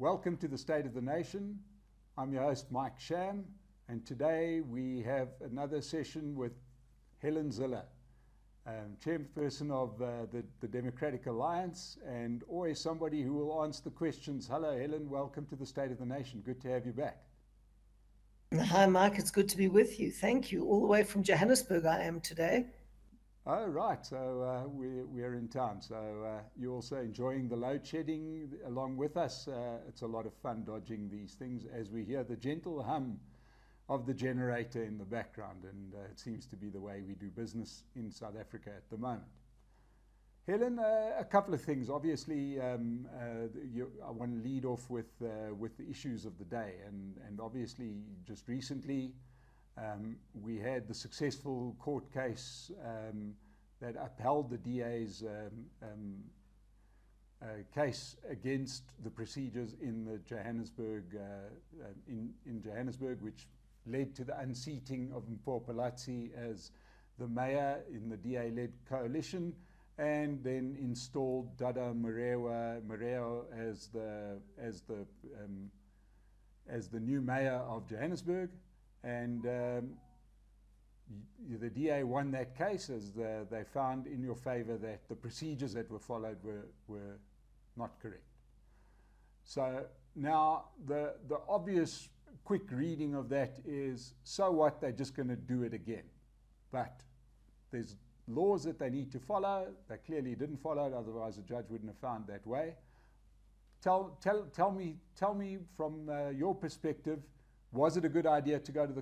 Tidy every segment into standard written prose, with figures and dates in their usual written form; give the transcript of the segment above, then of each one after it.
Welcome to the State of the Nation. I'm your host, Mike Sham, and today we have another session with Helen Zille, chairperson of the Democratic Alliance, and always somebody who will answer the questions. Hello, Helen. Welcome to the State of the Nation. Good to have you back. Hi, Mike. It's good to be with you. Thank you. All the way from Johannesburg, I am today. Oh, right. So we're in town. So you're also enjoying the load shedding along with us. It's a lot of fun dodging these things as we hear the gentle hum of the generator in the background. And it seems to be the way we do business in South Africa at the moment. Helen, a couple of things. Obviously, I want to lead off with the issues of the day. And obviously, just recently, we had the successful court case that upheld the DA's case against the procedures in the Johannesburg, in Johannesburg, which led to the unseating of Mpho as the mayor in the DA-led coalition, and then installed Dada Morea as the new mayor of Johannesburg. And the DA won that case as they found in your favor that the procedures that were followed were not correct. So now the obvious quick reading of that is, so what, they're just going to do it again. But there's laws that they need to follow. They clearly didn't follow it, otherwise the judge wouldn't have found that way. Tell me from your perspective, was it a good idea to go to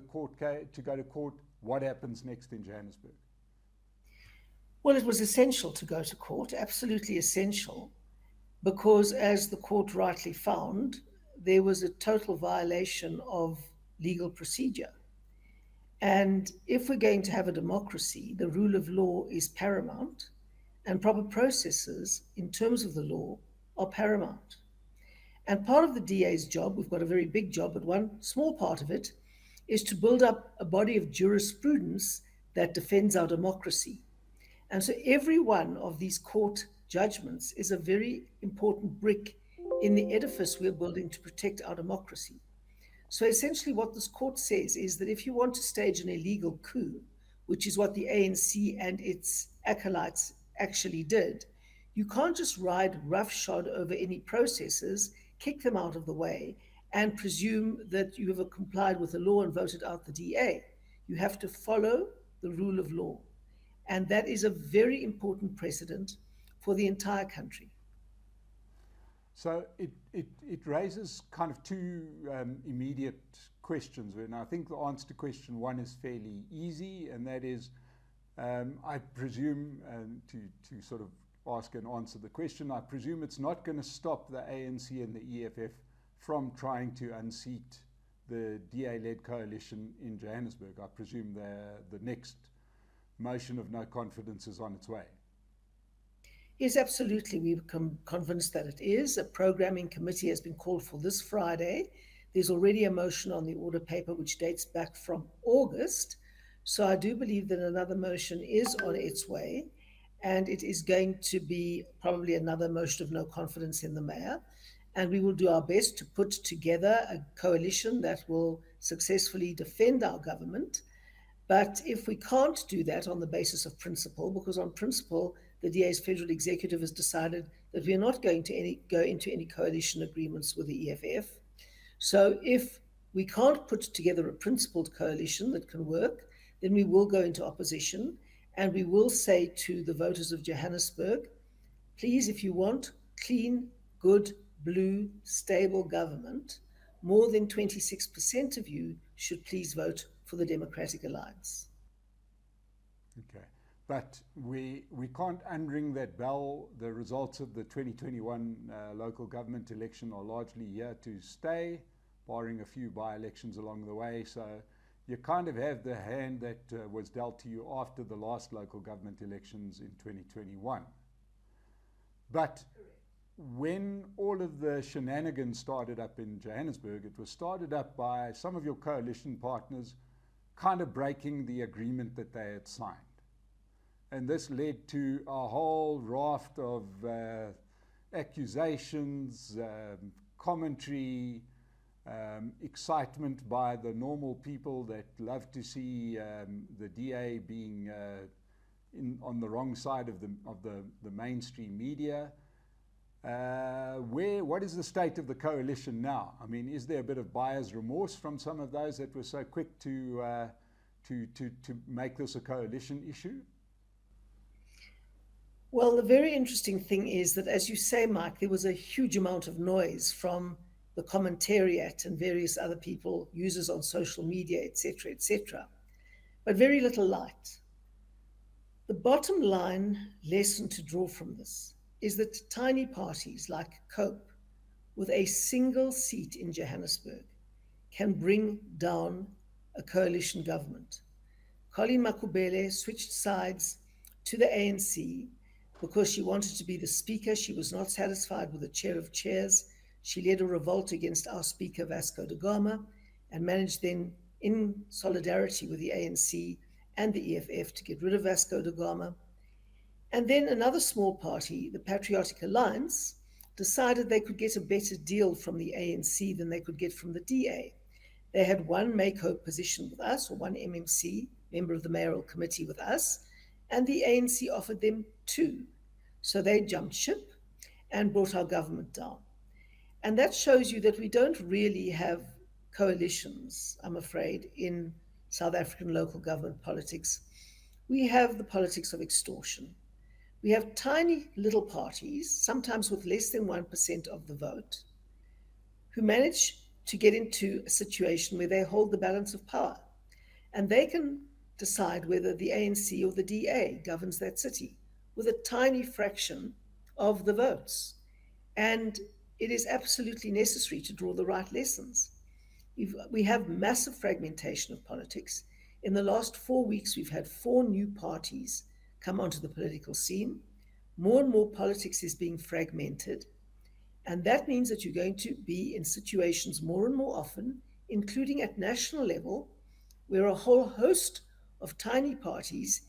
court? What happens next in Johannesburg? Well, it was essential to go to court, absolutely essential, because as the court rightly found, there was a total violation of legal procedure. And if we're going to have a democracy, the rule of law is paramount, and proper processes in terms of the law are paramount. And part of the DA's job, we've got a very big job, but one small part of it is to build up a body of jurisprudence that defends our democracy. And so every one of these court judgments is a very important brick in the edifice we're building to protect our democracy. So essentially what this court says is that if you want to stage an illegal coup, which is what the ANC and its acolytes actually did, you can't just ride roughshod over any processes, kick them out of the way, and presume that you have complied with the law and voted out the DA. You have to follow the rule of law. And that is a very important precedent for the entire country. So it raises kind of two immediate questions. And I think the answer to question one is fairly easy, and that is, I presume, to sort of ask and answer the question, I presume it's not going to stop the ANC and the EFF from trying to unseat the DA-led coalition in Johannesburg. I presume the next motion of no confidence is on its way. Yes, absolutely. We've become convinced that it is. A programming committee has been called for this Friday. There's already a motion on the order paper which dates back from August. So I do believe that another motion is on its way, and it is going to be probably another motion of no confidence in the mayor. And we will do our best to put together a coalition that will successfully defend our government. But if we can't do that on the basis of principle, because on principle, the DA's federal executive has decided that we are not going to go into any coalition agreements with the EFF. So if we can't put together a principled coalition that can work, then we will go into opposition, and we will say to the voters of Johannesburg, please, if you want clean, good, blue, stable government, more than 26% of you should please vote for the Democratic Alliance. Okay, but we can't unring that bell. The results of the 2021 local government election are largely here to stay, barring a few by-elections along the way. So you kind of have the hand that was dealt to you after the last local government elections in 2021. But when all of the shenanigans started up in Johannesburg, it was started up by some of your coalition partners kind of breaking the agreement that they had signed. And this led to a whole raft of accusations, commentary, excitement by the normal people that love to see the DA being on the wrong side of the mainstream media. What is the state of the coalition now? I mean, is there a bit of buyer's remorse from some of those that were so quick to make this a coalition issue? Well, the very interesting thing is that, as you say, Mike, there was a huge amount of noise from the commentariat and various other people, users on social media, etc., but very little light. The bottom line lesson to draw from this is that tiny parties like COPE, with a single seat in Johannesburg, can bring down a coalition government. Colleen Makubele switched sides to the ANC because she wanted to be the speaker. She was not satisfied with the chair of chairs. She led a revolt against our speaker, Vasco da Gama, and managed then, in solidarity with the ANC and the EFF, to get rid of Vasco da Gama. And then another small party, the Patriotic Alliance, decided they could get a better deal from the ANC than they could get from the DA. They had one Make Hope position with us, or one MMC, member of the mayoral committee with us, and the ANC offered them two. So they jumped ship and brought our government down. And that shows you that we don't really have coalitions, I'm afraid, in South African local government politics. We have the politics of extortion. We have tiny little parties, sometimes with less than 1% of the vote, who manage to get into a situation where they hold the balance of power. And they can decide whether the ANC or the DA governs that city with a tiny fraction of the votes. And it is absolutely necessary to draw the right lessons. We have massive fragmentation of politics. In the last 4 weeks, we've had 4 new parties come onto the political scene. More and more politics is being fragmented. And that means that you're going to be in situations more and more often, including at national level, where a whole host of tiny parties,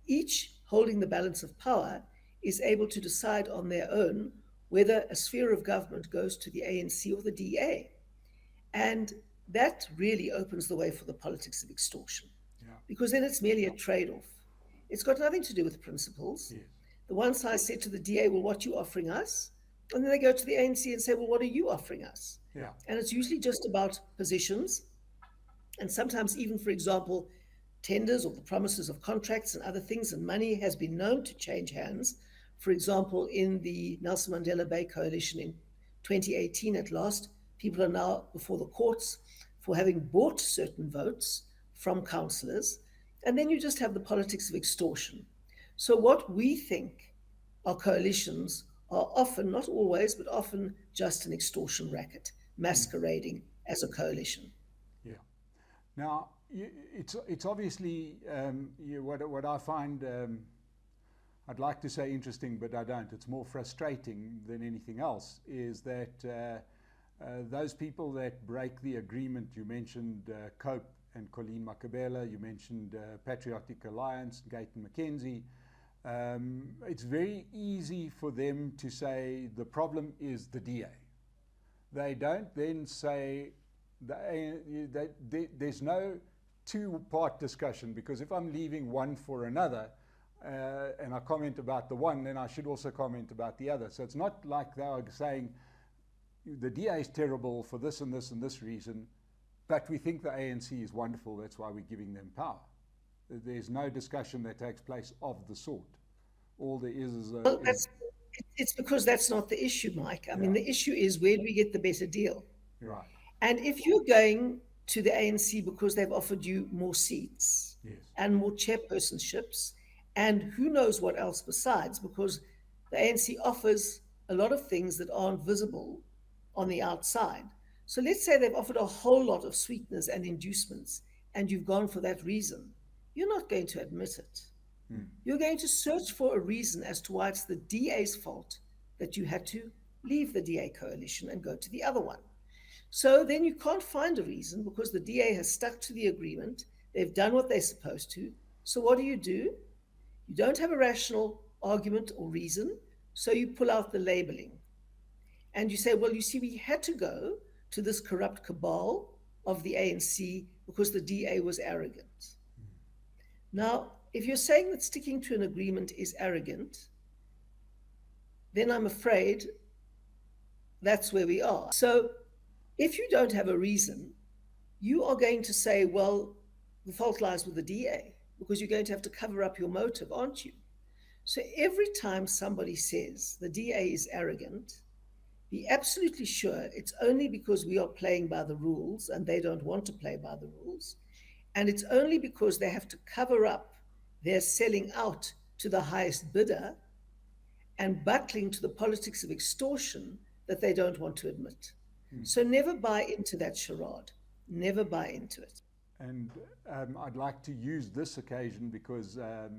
each holding the balance of power, is able to decide on their own whether a sphere of government goes to the ANC or the DA. And that really opens the way for the politics of extortion, because then it's merely a trade-off. It's got nothing to do with principles. Yes. The one side said to the DA, well, what are you offering us? And then they go to the ANC and say, well, what are you offering us? Yeah. And it's usually just about positions. And sometimes even, for example, tenders or the promises of contracts and other things, and money has been known to change hands. For example, in the Nelson Mandela Bay Coalition in 2018 at last, people are now before the courts for having bought certain votes from councillors. And then you just have the politics of extortion. So what we think are coalitions are often, not always, but often just an extortion racket masquerading as a coalition. Yeah. Now, it's obviously what I find, I'd like to say interesting, but I don't. It's more frustrating than anything else, is that those people that break the agreement, you mentioned COPE and Colleen Makubele, you mentioned Patriotic Alliance, Gayton McKenzie. It's very easy for them to say the problem is the DA. They don't then say there's no two-part discussion, because if I'm leaving one for another and I comment about the one, then I should also comment about the other. So it's not like they are saying the DA is terrible for this and this and this reason, but we think the ANC is wonderful, that's why we're giving them power. There's no discussion that takes place of the sort. All there is well, it's because that's not the issue, Mike. I mean, the issue is, where do we get the better deal? Right. And if you're going to the ANC because they've offered you more seats and more chairpersonships, and who knows what else besides, because the ANC offers a lot of things that aren't visible on the outside. So let's say they've offered a whole lot of sweeteners and inducements, and you've gone for that reason. You're not going to admit it. You're going to search for a reason as to why it's the DA's fault that you had to leave the DA coalition and go to the other one. So then you can't find a reason, because the DA has stuck to the agreement. They've done what they're supposed to. So what do? You don't have a rational argument or reason, so you pull out the labeling. And you say, well, you see, we had to go to this corrupt cabal of the ANC because the DA was arrogant. Now, if you're saying that sticking to an agreement is arrogant, then I'm afraid that's where we are. So if you don't have a reason, you are going to say, well, the fault lies with the DA because you're going to have to cover up your motive, aren't you? So every time somebody says the DA is arrogant, be absolutely sure it's only because we are playing by the rules and they don't want to play by the rules. And it's only because they have to cover up their selling out to the highest bidder and buckling to the politics of extortion that they don't want to admit. So never buy into that charade. Never buy into it. And I'd like to use this occasion because, a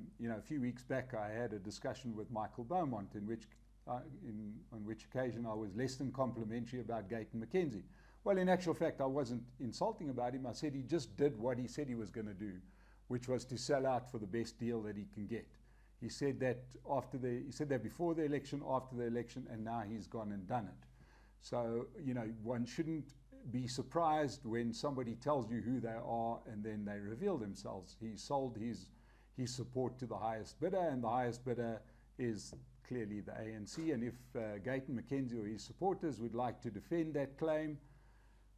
few weeks back I had a discussion with Michael Beaumont on which occasion I was less than complimentary about Gayton McKenzie. Well, in actual fact, I wasn't insulting about him. I said he just did what he said he was going to do, which was to sell out for the best deal that he can get. He said that before the election, after the election, and now he's gone and done it. So, one shouldn't be surprised when somebody tells you who they are and then they reveal themselves. He sold his support to the highest bidder, and the highest bidder is clearly the ANC. And if Gayton McKenzie or his supporters would like to defend that claim,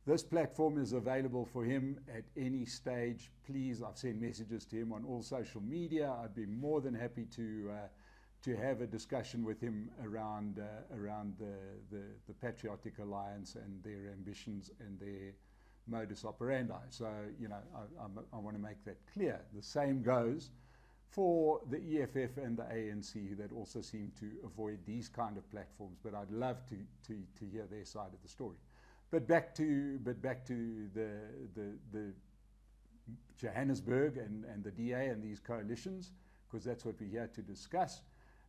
this platform is available for him at any stage. Please, I've sent messages to him on all social media. I'd be more than happy to have a discussion with him around the Patriotic Alliance and their ambitions and their modus operandi. So, I want to make that clear. The same goes for the EFF and the ANC that also seem to avoid these kind of platforms. But I'd love to hear their side of the story. But back to the Johannesburg and the DA and these coalitions, because that's what we're here to discuss.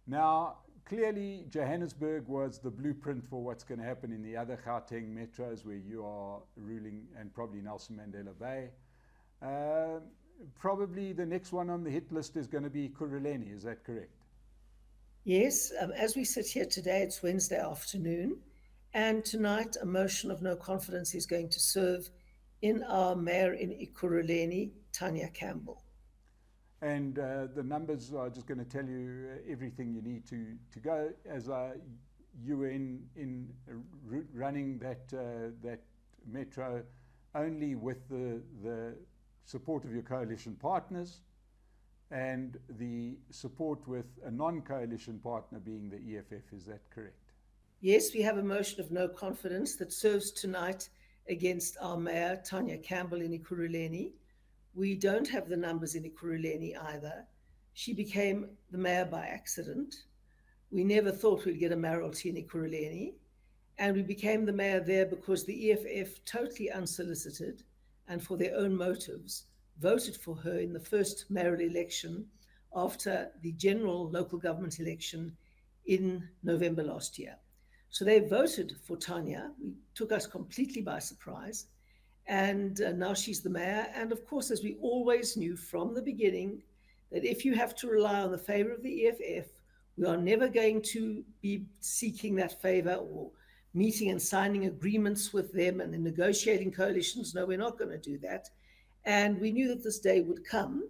Now, clearly, Johannesburg was the blueprint for what's going to happen in the other Gauteng metros where you are ruling, and probably Nelson Mandela Bay. Probably the next one on the hit list is going to be Ekurhuleni. Is that correct? Yes. As we sit here today, it's Wednesday afternoon. And tonight, a motion of no confidence is going to serve in our mayor in Ekurhuleni, Tanya Campbell. And the numbers are just going to tell you everything you need to go. As you were in running that metro only with the support of your coalition partners and the support with a non-coalition partner being the EFF. Is that correct? Yes, we have a motion of no confidence that serves tonight against our mayor, Tanya Campbell, in Ekurhuleni. We don't have the numbers in Ekurhuleni either. She became the mayor by accident. We never thought we'd get a mayoralty in Ekurhuleni. And we became the mayor there because the EFF, totally unsolicited and for their own motives, voted for her in the first mayoral election after the general local government election in November last year. So they voted for Tanya. It took us completely by surprise. And now she's the mayor. And of course, as we always knew from the beginning, that if you have to rely on the favor of the EFF, we are never going to be seeking that favor or meeting and signing agreements with them and negotiating coalitions. No, we're not going to do that. And we knew that this day would come,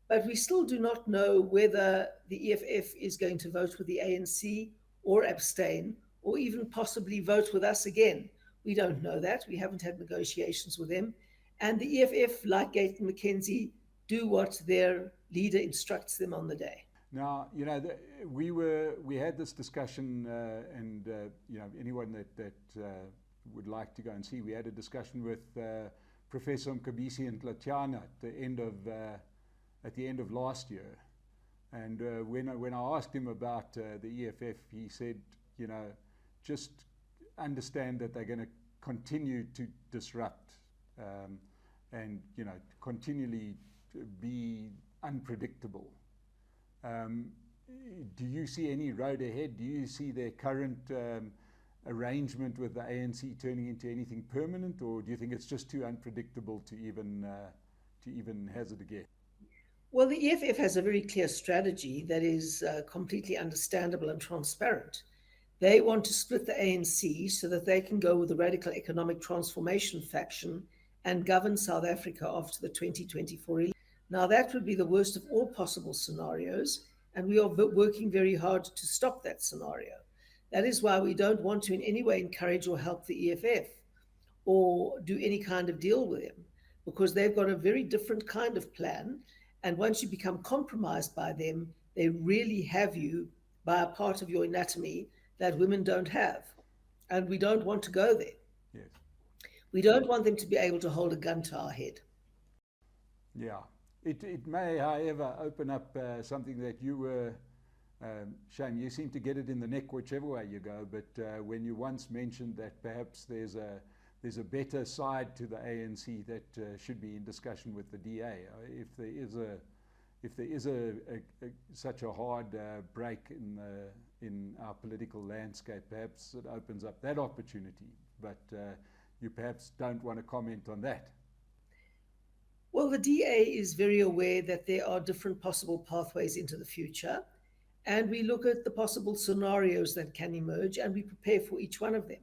but we still do not know whether the EFF is going to vote with the ANC or abstain, or even possibly vote with us again. We don't know that. We haven't had negotiations with them. And the EFF, like Gayton McKenzie, do what their leader instructs them on the day. Now, we had this discussion, and anyone that would like to go and see, we had a discussion with Professor Mkhabisi and Tlatiana at the end of last year. And when I asked him about the EFF, he said, just understand that they're going to continue to disrupt and continually be unpredictable. Do you see any road ahead? Do you see their current arrangement with the ANC turning into anything permanent, or do you think it's just too unpredictable to even hazard a guess? Well, the EFF has a very clear strategy that is completely understandable and transparent. They want to split the ANC so that they can go with the radical economic transformation faction and govern South Africa after the 2024 election. Now, that would be the worst of all possible scenarios, and we are working very hard to stop that scenario. That is why we don't want to in any way encourage or help the EFF or do any kind of deal with them, because they've got a very different kind of plan. And once you become compromised by them, they really have you by a part of your anatomy that women don't have. And we don't want to go there. Yes. We don't want them to be able to hold a gun to our head. Yeah. It may, however, open up something that you were, Sham, you seem to get it in the neck whichever way you go, but when you once mentioned that perhaps there's a better side to the ANC that should be in discussion with the DA. If there is such a hard break in our political landscape, perhaps it opens up that opportunity. But you perhaps don't want to comment on that. Well, the DA is very aware that there are different possible pathways into the future, and we look at the possible scenarios that can emerge, and we prepare for each one of them.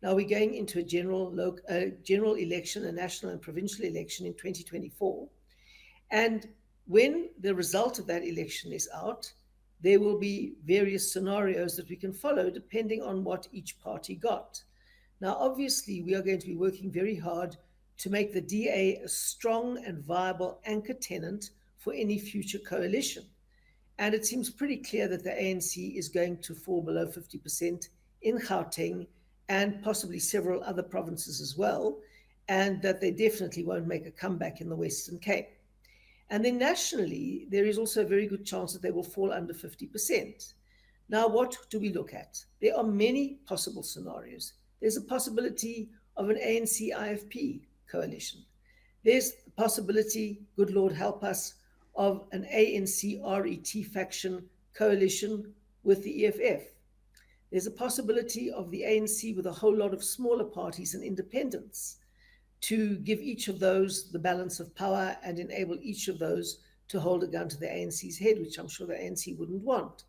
Now, we're going into a general election, a national and provincial election in 2024, and when the result of that election is out, there will be various scenarios that we can follow depending on what each party got. Now, obviously, we are going to be working very hard to make the DA a strong and viable anchor tenant for any future coalition. And it seems pretty clear that the ANC is going to fall below 50% in Gauteng and possibly several other provinces as well, and that they definitely won't make a comeback in the Western Cape. And then nationally, there is also a very good chance that they will fall under 50%. Now, what do we look at? There are many possible scenarios. There's a possibility of an ANC-IFP coalition. There's the possibility, good Lord help us, of an ANC-RET faction coalition with the EFF. There's a possibility of the ANC with a whole lot of smaller parties and independents to give each of those the balance of power and enable each of those to hold a gun to the ANC's head, which I'm sure the ANC wouldn't want.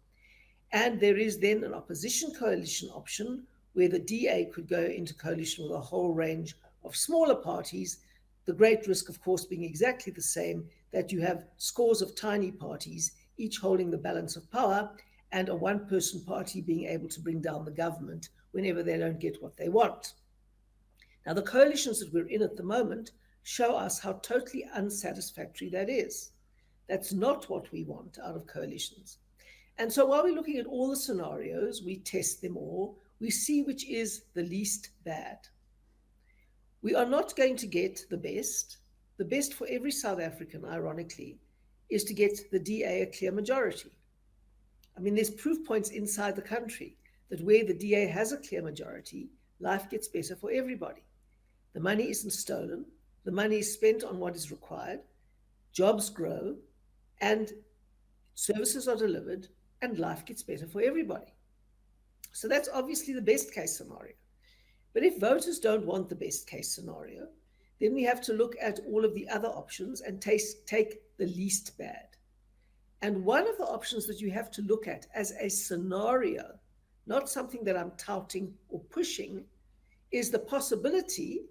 And there is then an opposition coalition option where the DA could go into coalition with a whole range of smaller parties, the great risk, of course, being exactly the same, that you have scores of tiny parties, each holding the balance of power, and a one-person party being able to bring down the government whenever they don't get what they want. Now, the coalitions that we're in at the moment show us how totally unsatisfactory that is. That's not what we want out of coalitions. And so while we're looking at all the scenarios, we test them all, we see which is the least bad. We are not going to get the best. The best for every South African, ironically, is to get the DA a clear majority. I mean, there's proof points inside the country that where the DA has a clear majority, life gets better for everybody. The money isn't stolen, the money is spent on what is required, jobs grow, and services are delivered, and life gets better for everybody. So that's obviously the best case scenario. But if voters don't want the best case scenario, then we have to look at all of the other options and take the least bad. And one of the options that you have to look at as a scenario, not something that I'm touting or pushing, is the possibility,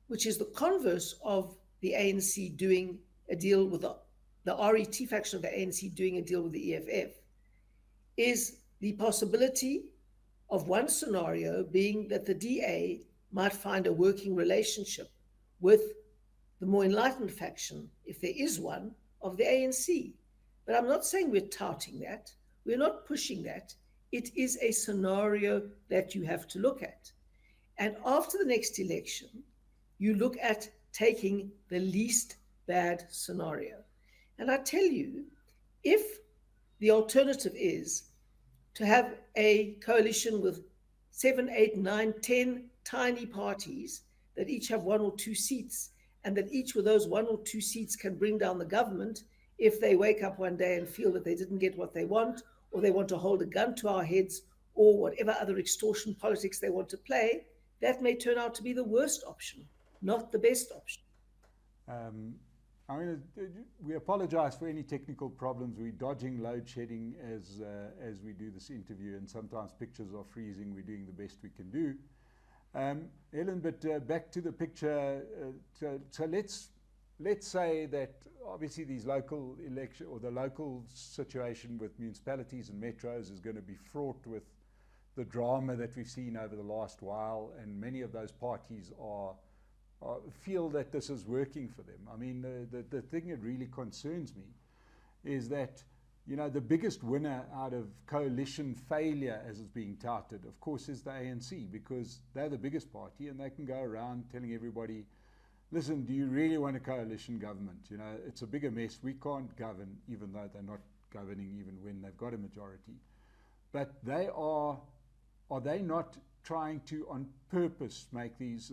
which is the converse of the ANC doing a deal with the RET faction of the ANC doing a deal with the EFF, is the possibility of one scenario being that the DA might find a working relationship with the more enlightened faction, if there is one, of the ANC. But I'm not saying we're touting that. We're not pushing that. It is a scenario that you have to look at. And after the next election, you look at taking the least bad scenario. And I tell you, if the alternative is to have a coalition with 7, 8, 9, 10 tiny parties that each have 1 or 2 seats, and that each of those 1 or 2 seats can bring down the government if they wake up one day and feel that they didn't get what they want, or they want to hold a gun to our heads, or whatever other extortion politics they want to play, that may turn out to be the worst option, not the best option. I mean, we apologize for any technical problems. We're dodging load shedding as we do this interview, and sometimes pictures are freezing. We're doing the best we can do. Helen, but back to the picture. So let's say that obviously these local election or the local situation with municipalities and metros is going to be fraught with the drama that we've seen over the last while, and many of those parties feel that this is working for them. I mean, the thing that really concerns me is that, you know, the biggest winner out of coalition failure, as it's being touted, of course, is the ANC, because they're the biggest party and they can go around telling everybody, listen, do you really want a coalition government? You know, it's a bigger mess. We can't govern, even though they're not governing even when they've got a majority. But are they not trying to, on purpose, make these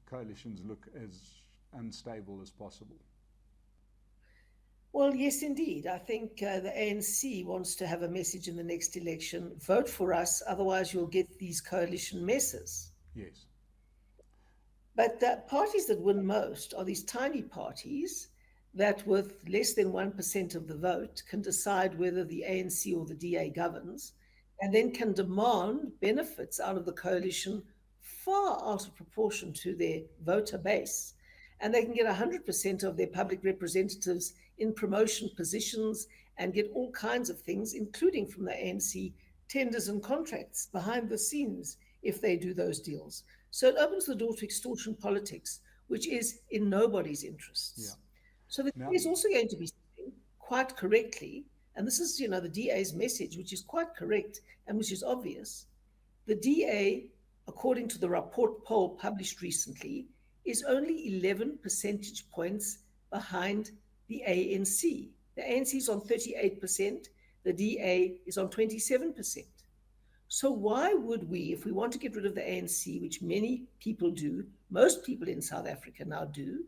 coalitions look as unstable as possible? Well, yes, indeed. I think the ANC wants to have a message in the next election: vote for us, otherwise you'll get these coalition messes. Yes. But the parties that win most are these tiny parties that, with less than 1% of the vote, can decide whether the ANC or the DA governs, and then can demand benefits out of the coalition far out of proportion to their voter base. And they can get 100% of their public representatives in promotion positions and get all kinds of things, including from the ANC, tenders and contracts behind the scenes if they do those deals. So it opens the door to extortion politics, which is in nobody's interests. Yeah. So the DA is also going to be saying, quite correctly, and this is, you know, the DA's message, which is quite correct and which is obvious. The DA, according to the report poll published recently, is only 11 percentage points behind the ANC. The ANC is on 38%, the DA is on 27%. So why would we, if we want to get rid of the ANC, which many people do, most people in South Africa now do,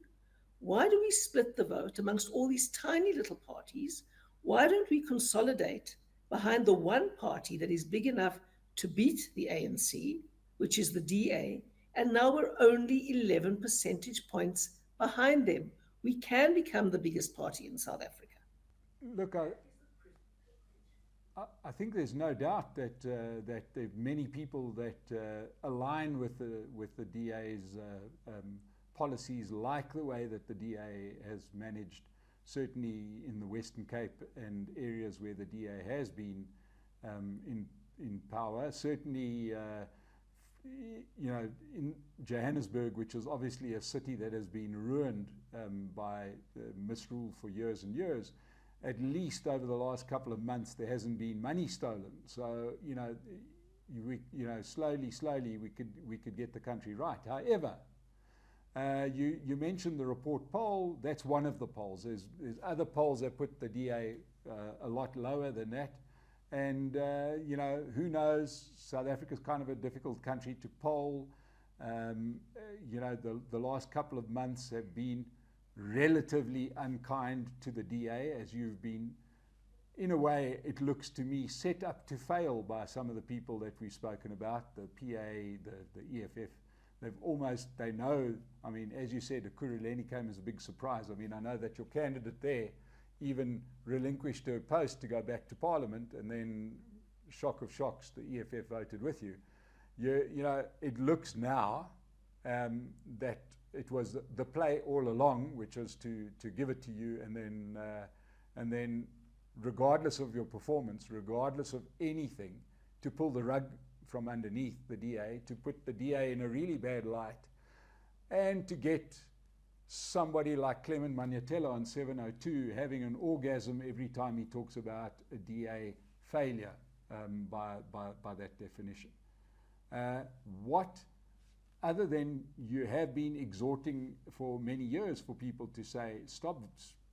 why do we split the vote amongst all these tiny little parties? Why don't we consolidate behind the one party that is big enough to beat the ANC, which is the DA, and now we're only 11 percentage points behind them. We can become the biggest party in South Africa. Look, I think there's no doubt that that there are many people that align with the DA's policies, like the way that the DA has managed, certainly in the Western Cape and areas where the DA has been in power. Certainly, you know, in Johannesburg, which is obviously a city that has been ruined by misrule for years and years, at least over the last couple of months, there hasn't been money stolen. So, you know, slowly we could get the country right. However, you mentioned the report poll. That's one of the polls. There's other polls that put the DA a lot lower than that. And, you know, who knows? South Africa's kind of a difficult country to poll. You know, the last couple of months have been relatively unkind to the DA, as you've been, in a way, it looks to me, set up to fail by some of the people that we've spoken about, the PA, the EFF. They know, I mean, as you said, Ekurhuleni came as a big surprise. I mean, I know that your candidate there even relinquished her post to go back to Parliament, and then, shock of shocks, the EFF voted with you. You know, it looks now that it was the play all along, which was to give it to you, and then, regardless of your performance, regardless of anything, to pull the rug from underneath the DA, to put the DA in a really bad light, and to get somebody like Clement Manyathela on 702 having an orgasm every time he talks about a DA failure by that definition. What, other than you have been exhorting for many years for people to say, stop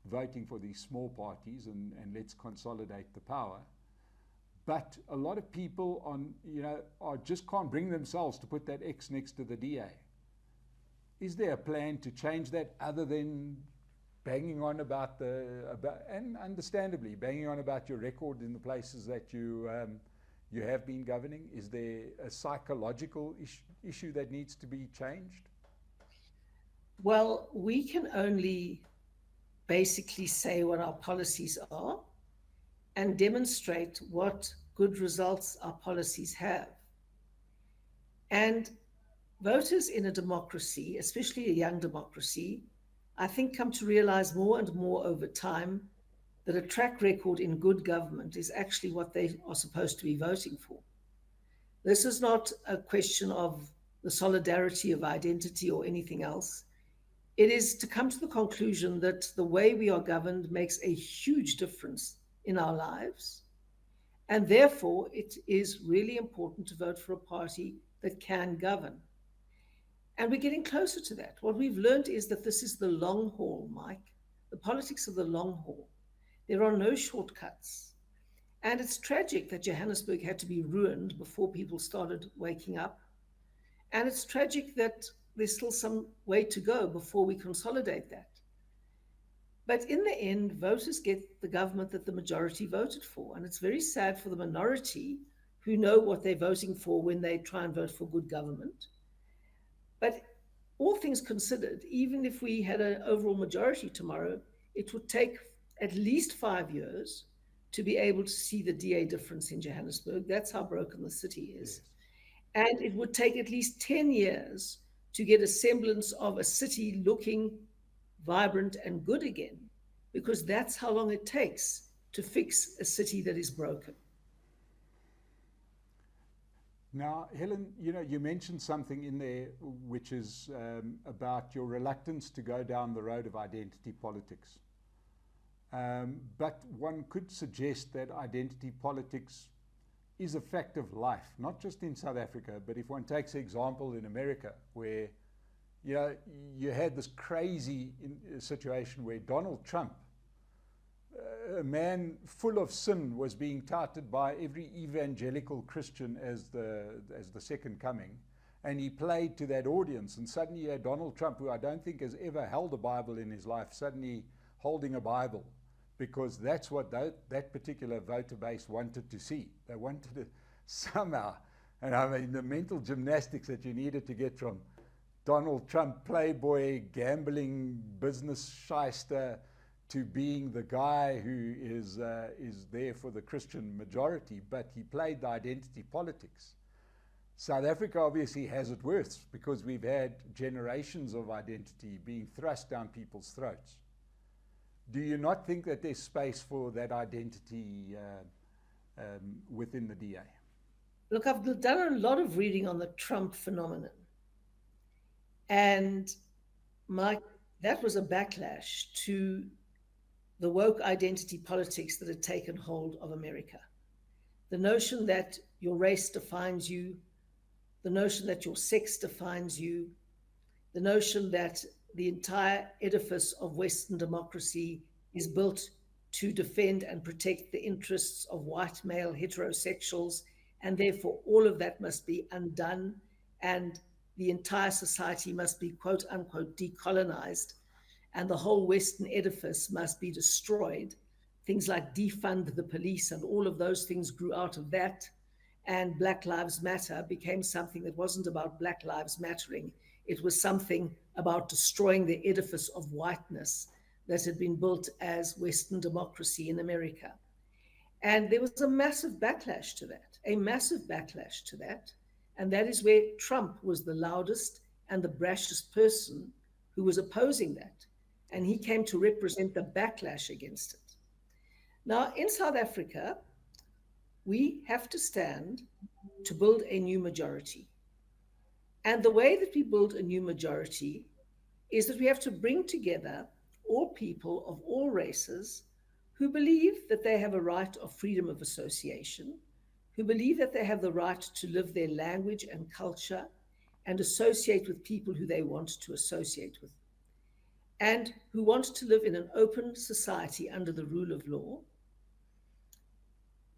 voting for these small parties and let's consolidate the power. But a lot of people just can't bring themselves to put that X next to the DA. Is there a plan to change that, other than banging on about and understandably banging on about your record in the places that you have been governing? Is there a psychological issue that needs to be changed? Well, we can only basically say what our policies are and demonstrate what good results our policies have. And voters in a democracy, especially a young democracy, I think come to realize more and more over time that a track record in good government is actually what they are supposed to be voting for. This is not a question of the solidarity of identity or anything else. It is to come to the conclusion that the way we are governed makes a huge difference in our lives. And therefore, it is really important to vote for a party that can govern. And we're getting closer to that. What we've learned is that this is the long haul, Mike, the politics of the long haul. There are no shortcuts. And it's tragic that Johannesburg had to be ruined before people started waking up. And it's tragic that there's still some way to go before we consolidate that. But in the end, voters get the government that the majority voted for. And it's very sad for the minority who know what they're voting for when they try and vote for good government. But all things considered, even if we had an overall majority tomorrow, it would take at least 5 years to be able to see the DA difference in Johannesburg. That's how broken the city is. Yes. And it would take at least 10 years to get a semblance of a city looking vibrant and good again, because that's how long it takes to fix a city that is broken. Now, Helen, you mentioned something in there which is about your reluctance to go down the road of identity politics. But one could suggest that identity politics is a fact of life, not just in South Africa, but if one takes an example in America, where you had this crazy situation where Donald Trump, a man full of sin, was being touted by every evangelical Christian as the second coming, and he played to that audience, and suddenly you had Donald Trump, who I don't think has ever held a Bible in his life, suddenly holding a Bible, because that's what that particular voter base wanted to see. They wanted to somehow, and I mean the mental gymnastics that you needed to get from Donald Trump, playboy, gambling, business shyster, to being the guy who is there for the Christian majority, but he played the identity politics. South Africa obviously has it worse because we've had generations of identity being thrust down people's throats. Do you not think that there's space for that identity within the DA? Look, I've done a lot of reading on the Trump phenomenon. And Mike, that was a backlash to the woke identity politics that had taken hold of America. The notion that your race defines you, the notion that your sex defines you, the notion that the entire edifice of Western democracy is built to defend and protect the interests of white male heterosexuals, and therefore all of that must be undone, and the entire society must be, quote unquote, decolonized, and the whole Western edifice must be destroyed. Things like defund the police and all of those things grew out of that. And Black Lives Matter became something that wasn't about Black Lives Mattering. It was something about destroying the edifice of whiteness that had been built as Western democracy in America. And there was a massive backlash to that, And that is where Trump was the loudest and the brashest person who was opposing that. And he came to represent the backlash against it. Now, in South Africa, we have to stand to build a new majority. And the way that we build a new majority is that we have to bring together all people of all races who believe that they have a right of freedom of association, who believe that they have the right to live their language and culture and associate with people who they want to associate with, and who want to live in an open society under the rule of law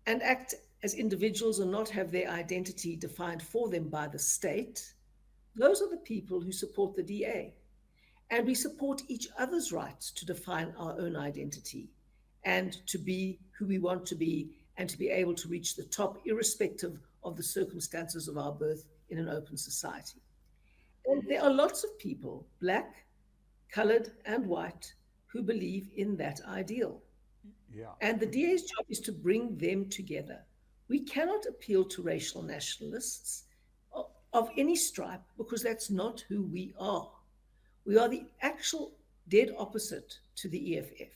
and act as individuals and not have their identity defined for them by the state. Those are the people who support the DA. And we support each other's rights to define our own identity and to be who we want to be and to be able to reach the top, irrespective of the circumstances of our birth in an open society. And there are lots of people, Black, colored, and white, who believe in that ideal. Yeah. And the DA's job is to bring them together. We cannot appeal to racial nationalists of any stripe because that's not who we are. We are the actual dead opposite to the EFF.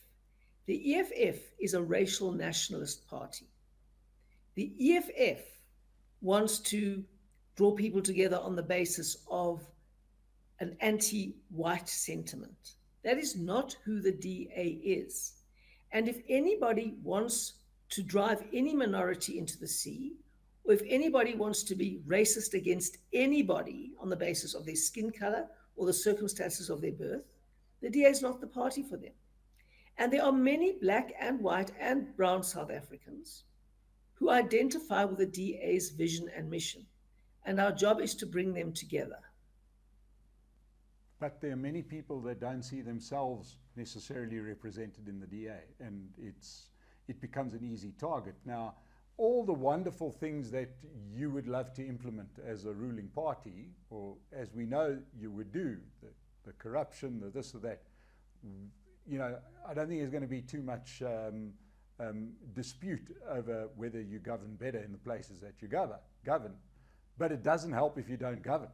The EFF is a racial nationalist party. The EFF wants to draw people together on the basis of an anti white sentiment. That is not who the DA is. And if anybody wants to drive any minority into the sea, or if anybody wants to be racist against anybody on the basis of their skin color or the circumstances of their birth, the DA is not the party for them. And there are many black and white and brown South Africans who identify with the DA's vision and mission. And our job is to bring them together. But there are many people that don't see themselves necessarily represented in the DA, and it becomes an easy target. Now, all the wonderful things that you would love to implement as a ruling party, or as we know you would do, the corruption, the this or that, you know, I don't think there's going to be too much dispute over whether you govern better in the places that you govern. But it doesn't help if you don't govern.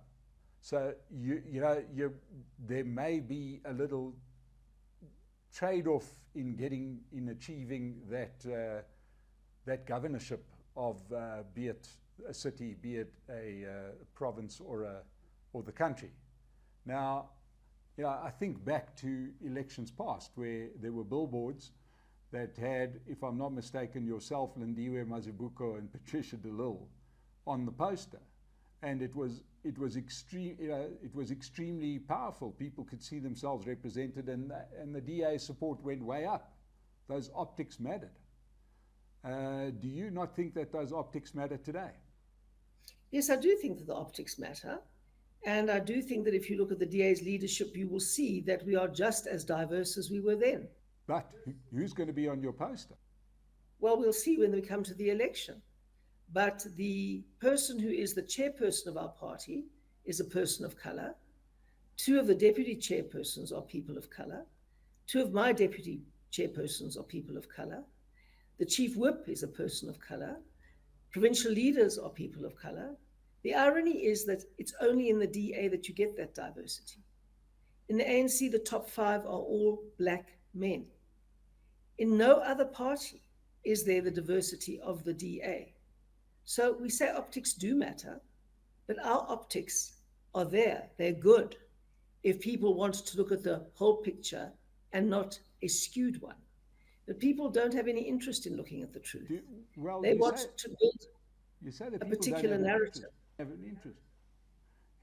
So there may be a little trade-off in achieving that governorship of be it a city, be it a province or the country. Now, you know, I think back to elections past where there were billboards that had, if I'm not mistaken, yourself, Lindiwe Mazibuko, and Patricia de Lille on the poster, and it was extremely powerful. People could see themselves represented, and the DA's support went way up. Those optics mattered. Do you not think that those optics matter today? Yes, I do think that the optics matter. And I do think that if you look at the DA's leadership, you will see that we are just as diverse as we were then. But who's going to be on your poster? Well, we'll see when we come to the election. But the person who is the chairperson of our party is a person of color. Two of the deputy chairpersons are people of color. Two of my deputy chairpersons are people of color. The chief whip is a person of color. Provincial leaders are people of color. The irony is that it's only in the DA that you get that diversity. In the ANC, the top 5 are all black men. In no other party is there the diversity of the DA. So we say optics do matter, but our optics are there. They're good if people want to look at the whole picture and not a skewed one. But people don't have any interest in looking at the truth. They want to build a particular narrative. Have an interest.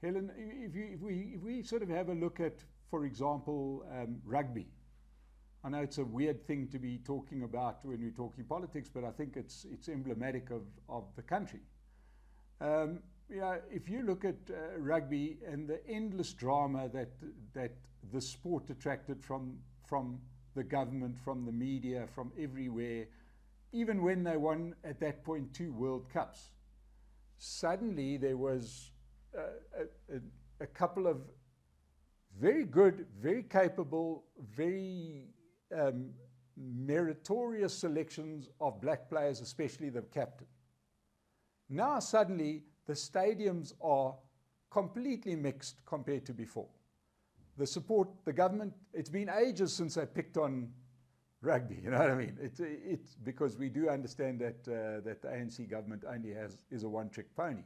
Helen, if we sort of have a look at, for example, rugby. I know it's a weird thing to be talking about when we're talking politics, but I think it's emblematic of the country. If you look at rugby and the endless drama that the sport attracted from the government, from the media, from everywhere, even when they won at that point 2 World Cups, suddenly there was a couple of very good, very capable, very meritorious selections of black players, especially the captain. Now suddenly the stadiums are completely mixed compared to before. The support, the government, it's been ages since I picked on rugby, you know what I mean? It's because we do understand that the ANC government only is a one-trick pony.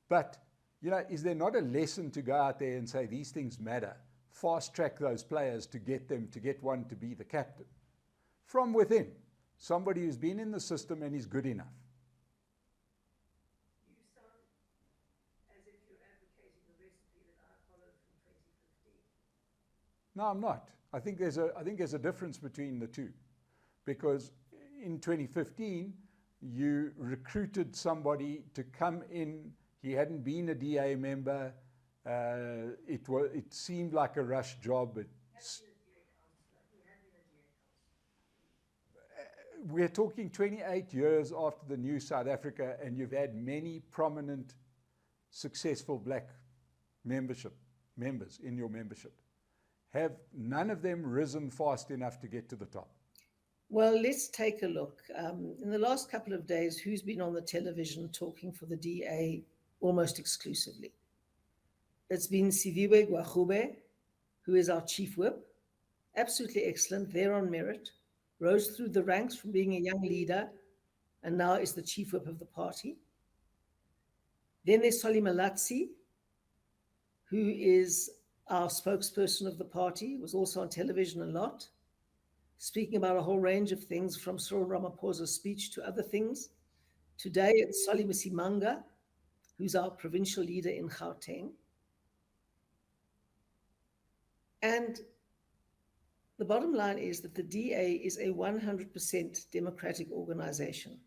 But, you know, is there not a lesson to go out there and say these things matter? Fast track those players to get one to be the captain. From within, somebody who's been in the system and is good enough. You sound as if you're advocating the recipe that I followed from 2015. No, I'm not. I think there's a difference between the two, because in 2015 you recruited somebody to come in. He hadn't been a DA member. It seemed like a rush job. We're talking 28 years after the new South Africa, and you've had many prominent, successful black members in your membership. have none of them risen fast enough to get to the top? Well, let's take a look. In the last couple of days, who's been on the television talking for the DA almost exclusively? It's been Siviwe Gwachube, who is our chief whip. Absolutely excellent, there on merit. Rose through the ranks from being a young leader and now is the chief whip of the party. Then there's Solly Malatsi, who is our spokesperson of the party, was also on television a lot, speaking about a whole range of things from Cyril Ramaphosa's speech to other things. Today it's Solly Msimanga, who's our provincial leader in Gauteng. And the bottom line is that the DA is a 100% democratic organization.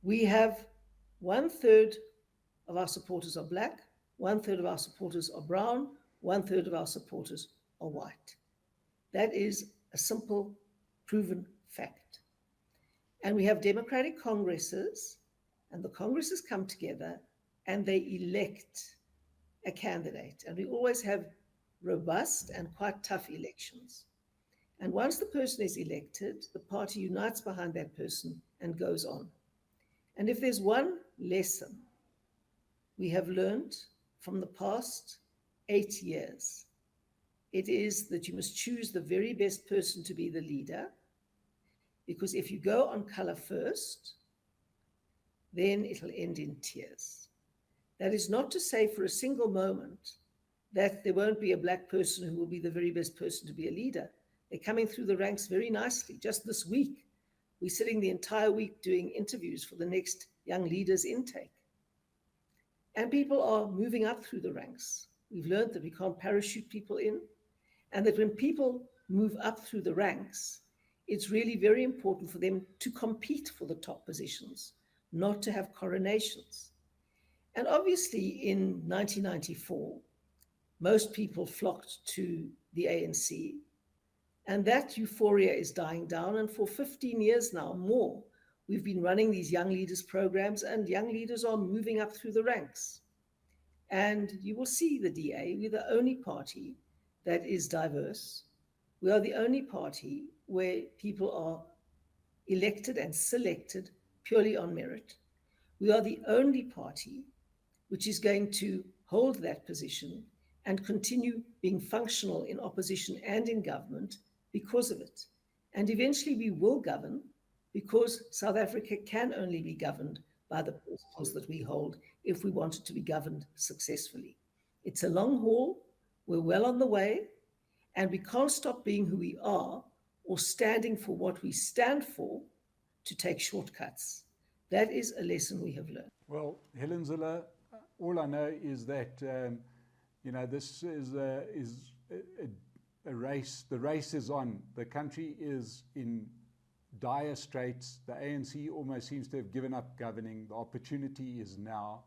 We have 1/3 of our supporters are black, 1/3 of our supporters are brown, 1/3 of our supporters are white. That is a simple, proven fact. And we have democratic congresses, and the congresses come together and they elect a candidate. And we always have robust and quite tough elections. And once the person is elected, the party unites behind that person and goes on. And if there's one lesson we have learned from the past 8 years, it is that you must choose the very best person to be the leader, because if you go on color first, then it'll end in tears. That is not to say for a single moment that there won't be a black person who will be the very best person to be a leader. They're coming through the ranks very nicely. Just this week, we're sitting the entire week doing interviews for the next young leaders intake. And people are moving up through the ranks. We've learned that we can't parachute people in, and that when people move up through the ranks, it's really very important for them to compete for the top positions, not to have coronations. And obviously in 1994, most people flocked to the ANC, and that euphoria is dying down. And for 15 years now, more, we've been running these young leaders programs, and young leaders are moving up through the ranks. And you will see the DA, we're the only party that is diverse. We are the only party where people are elected and selected purely on merit. We are the only party which is going to hold that position and continue being functional in opposition and in government because of it. And eventually we will govern, because South Africa can only be governed by the principles that we hold if we want it to be governed successfully. It's a long haul, we're well on the way, and we can't stop being who we are or standing for what we stand for to take shortcuts. That is a lesson we have learned. Well, Helen Zille, all I know is that this is a race. The race is on. The country is in dire straits. The ANC almost seems to have given up governing. The opportunity is now.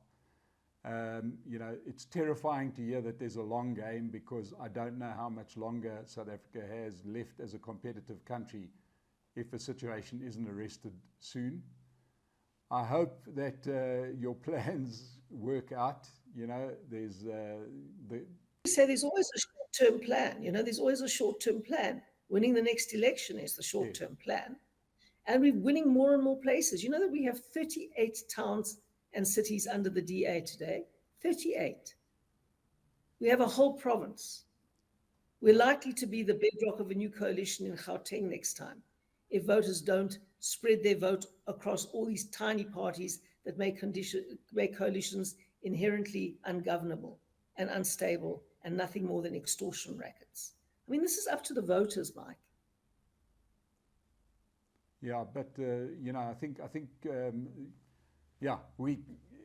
It's terrifying to hear that there's a long game, because I don't know how much longer South Africa has left as a competitive country if the situation isn't arrested soon. I hope that your plans work out. There's there's always a short-term plan. There's always a short-term plan. Winning the next election is the short-term plan. And we're winning more and more places. You know that we have 38 towns and cities under the DA today? 38. We have a whole province. We're likely to be the bedrock of a new coalition in Gauteng next time, if voters don't spread their vote across all these tiny parties that make coalitions inherently ungovernable and unstable and nothing more than extortion rackets. I mean, this is up to the voters, Mike. Yeah, but I think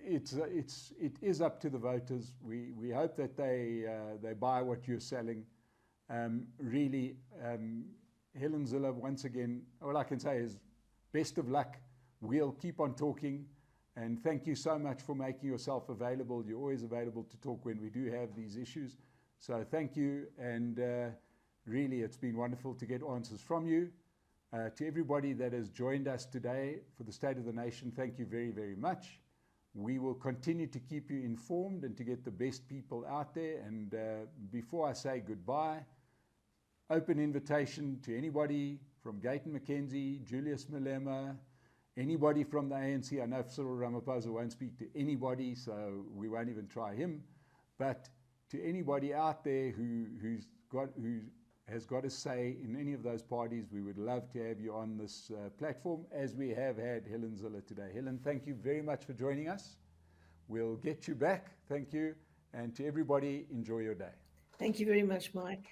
it is up to the voters. We hope that they buy what you're selling. Really, Helen Zille, once again, all I can say is best of luck. We'll keep on talking, and thank you so much for making yourself available. You're always available to talk when we do have these issues. So thank you, and really, it's been wonderful to get answers from you. To everybody that has joined us today for the State of the Nation, thank you very, very much. We will continue to keep you informed and to get the best people out there. And before I say goodbye, open invitation to anybody from Gayton McKenzie, Julius Malema, anybody from the ANC. I know Cyril Ramaphosa won't speak to anybody, so we won't even try him. But to anybody out there who has got a say in any of those parties, we would love to have you on this platform, as we have had Helen Zille today. Helen, thank you very much for joining us. We'll get you back. Thank you. And to everybody, enjoy your day. Thank you very much, Mike.